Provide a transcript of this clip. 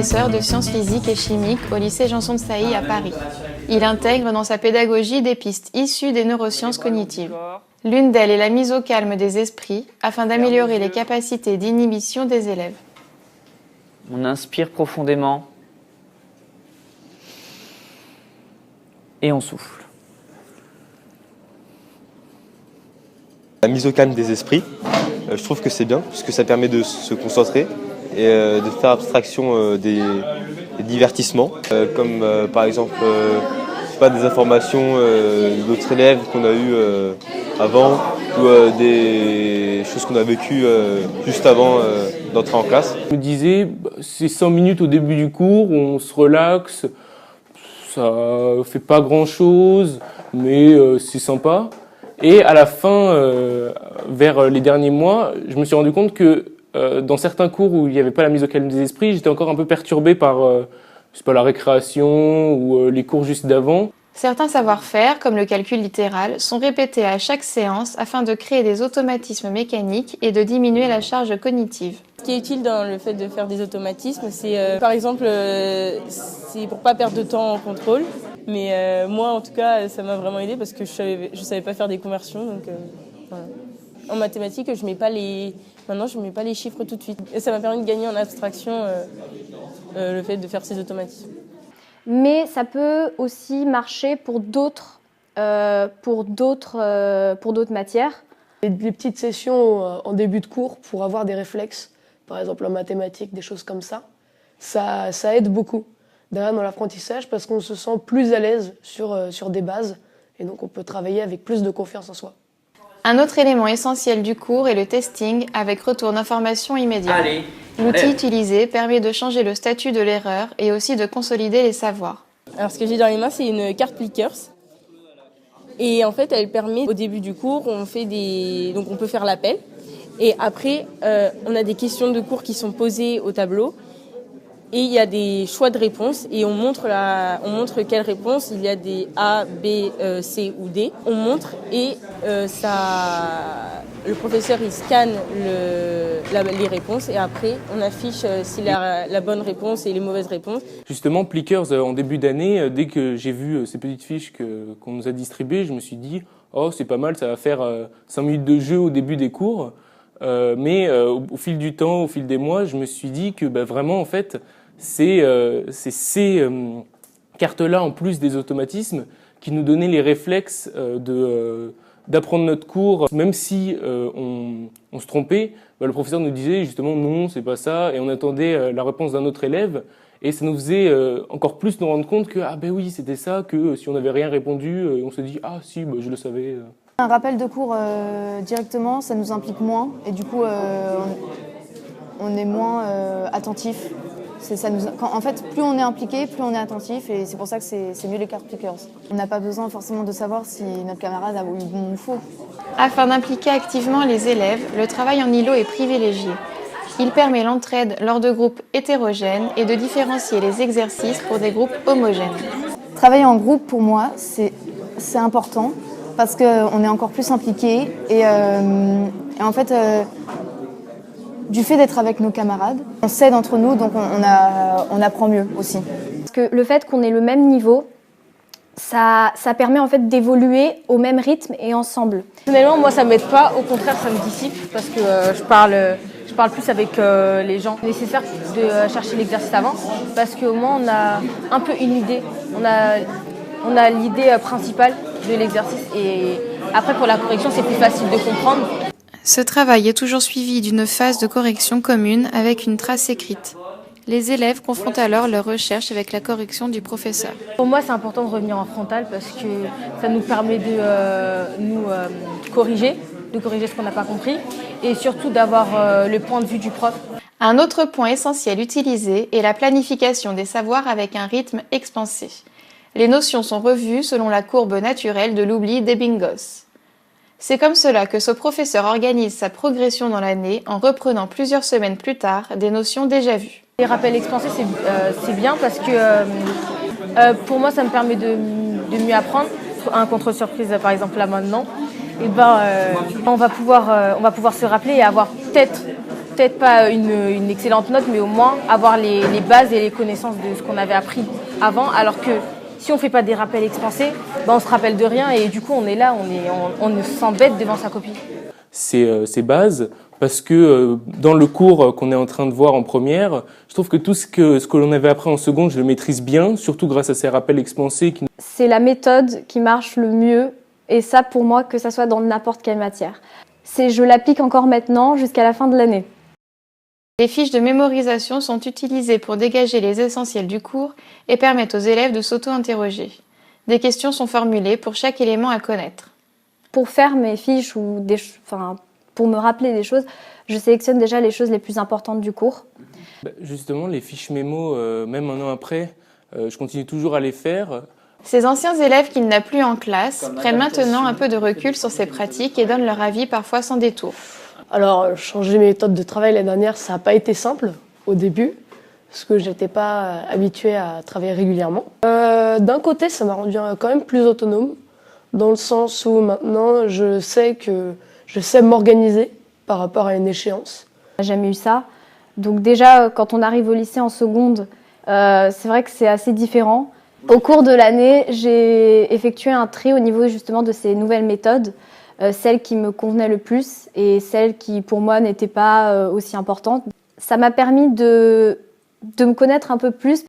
professeur de sciences physiques et chimiques au lycée Janson de Sailly à Paris. Il intègre dans sa pédagogie des pistes issues des neurosciences cognitives. L'une d'elles est la mise au calme des esprits afin d'améliorer les capacités d'inhibition des élèves. On inspire profondément et on souffle. La mise au calme des esprits, je trouve que c'est bien, puisque ça permet de se concentrer et de faire abstraction des divertissements, comme par exemple des informations d'autres élèves qu'on a eues avant, ou des choses qu'on a vécues juste avant d'entrer en classe. Je me disais, c'est 5 minutes au début du cours, on se relaxe, ça fait pas grand chose, mais c'est sympa. Et à la fin, vers les derniers mois, je me suis rendu compte que dans certains cours où il n'y avait pas la mise au calme des esprits, j'étais encore un peu perturbé par la récréation ou les cours juste d'avant. Certains savoir-faire, comme le calcul littéral, sont répétés à chaque séance afin de créer des automatismes mécaniques et de diminuer la charge cognitive. Ce qui est utile dans le fait de faire des automatismes, c'est par exemple, c'est pour pas perdre de temps en contrôle. Mais moi, en tout cas, ça m'a vraiment aidé parce que je savais pas faire des conversions. Donc, voilà. En mathématiques, maintenant, je mets pas les chiffres tout de suite. Et ça m'a permis de gagner en abstraction le fait de faire ces automatismes. Mais ça peut aussi marcher pour d'autres matières. Les petites sessions en début de cours pour avoir des réflexes, par exemple en mathématiques, des choses comme ça, ça aide beaucoup derrière dans l'apprentissage parce qu'on se sent plus à l'aise sur des bases et donc on peut travailler avec plus de confiance en soi. Un autre élément essentiel du cours est le testing avec retour d'information immédiat. L'outil utilisé permet de changer le statut de l'erreur et aussi de consolider les savoirs. Alors ce que j'ai dans les mains, c'est une carte Plickers. Et en fait, elle permet, au début du cours, donc on peut faire l'appel. Et après, on a des questions de cours qui sont posées au tableau. Et il y a des choix de réponses et on montre quelle réponse. Il y a des A, B, C ou D. On montre et le professeur il scanne les réponses et après on affiche si la bonne réponse et les mauvaises réponses. Justement, Plickers, en début d'année, dès que j'ai vu ces petites fiches qu'on nous a distribuées, je me suis dit « Oh, c'est pas mal, ça va faire 5 minutes de jeu au début des cours ». Mais au fil du temps, au fil des mois, je me suis dit que vraiment, en fait, c'est ces cartes-là, en plus des automatismes, qui nous donnaient les réflexes d'apprendre notre cours. Même si on se trompait, le professeur nous disait justement non, c'est pas ça, et on attendait la réponse d'un autre élève. Et ça nous faisait encore plus nous rendre compte que ah ben oui, c'était ça, que si on n'avait rien répondu, on se dit ah si, je le savais. Un rappel de cours directement, ça nous implique moins et du coup on est moins attentif. En fait, plus on est impliqué, plus on est attentif et c'est pour ça que c'est mieux les cartes Plickers. On n'a pas besoin forcément de savoir si notre camarade a eu bon ou faux. Afin d'impliquer activement les élèves, le travail en îlot est privilégié. Il permet l'entraide lors de groupes hétérogènes et de différencier les exercices pour des groupes homogènes. Travailler en groupe, pour moi, c'est important parce qu'on est encore plus impliqué et en fait, du fait d'être avec nos camarades, on s'aide entre nous, donc on apprend mieux aussi. Parce que le fait qu'on ait le même niveau, ça permet en fait d'évoluer au même rythme et ensemble. Personnellement, moi, ça m'aide pas. Au contraire, ça me dissipe parce que je parle plus avec les gens. C'est nécessaire de chercher l'exercice avant parce qu'au moins on a un peu une idée. On a l'idée principale de l'exercice et après pour la correction, c'est plus facile de comprendre. Ce travail est toujours suivi d'une phase de correction commune avec une trace écrite. Les élèves confrontent alors leurs recherches avec la correction du professeur. Pour moi, c'est important de revenir en frontal parce que ça nous permet de nous corriger ce qu'on n'a pas compris et surtout d'avoir le point de vue du prof. Un autre point essentiel utilisé est la planification des savoirs avec un rythme expansé. Les notions sont revues selon la courbe naturelle de l'oubli d'Ebbinghaus. C'est comme cela que ce professeur organise sa progression dans l'année en reprenant plusieurs semaines plus tard des notions déjà vues. Les rappels expansés, c'est bien parce que pour moi, ça me permet de mieux apprendre. Un contrôle surprise, par exemple, là maintenant, on va pouvoir se rappeler et avoir peut-être peut-être pas une excellente note, mais au moins avoir les bases et les connaissances de ce qu'on avait appris avant. Alors que si on fait pas des rappels expansés, on se rappelle de rien et du coup on est là, on s'embête devant sa copie. Ces bases, parce que dans le cours qu'on est en train de voir en première, je trouve que tout ce que l'on avait appris en seconde, je le maîtrise bien, surtout grâce à ces rappels expansés. C'est la méthode qui marche le mieux, et ça pour moi, que ça soit dans n'importe quelle matière. Je l'applique encore maintenant jusqu'à la fin de l'année. Les fiches de mémorisation sont utilisées pour dégager les essentiels du cours et permettent aux élèves de s'auto-interroger. Des questions sont formulées pour chaque élément à connaître. Pour faire mes fiches ou pour me rappeler des choses, je sélectionne déjà les choses les plus importantes du cours. Justement, les fiches mémo, même un an après, je continue toujours à les faire. Ces anciens élèves qu'il n'a plus en classe prennent maintenant un peu de recul sur ces pratiques et donnent leur avis parfois sans détour. Alors, changer mes méthodes de travail l'année dernière, ça n'a pas été simple au début, parce que je n'étais pas habituée à travailler régulièrement. D'un côté, ça m'a rendu quand même plus autonome, dans le sens où maintenant, je sais m'organiser par rapport à une échéance. J'ai jamais eu ça. Donc déjà, quand on arrive au lycée en seconde, c'est vrai que c'est assez différent. Au cours de l'année, j'ai effectué un tri au niveau justement de ces nouvelles méthodes, celles qui me convenaient le plus et celles qui pour moi n'étaient pas aussi importantes. Ça m'a permis de me connaître un peu plus.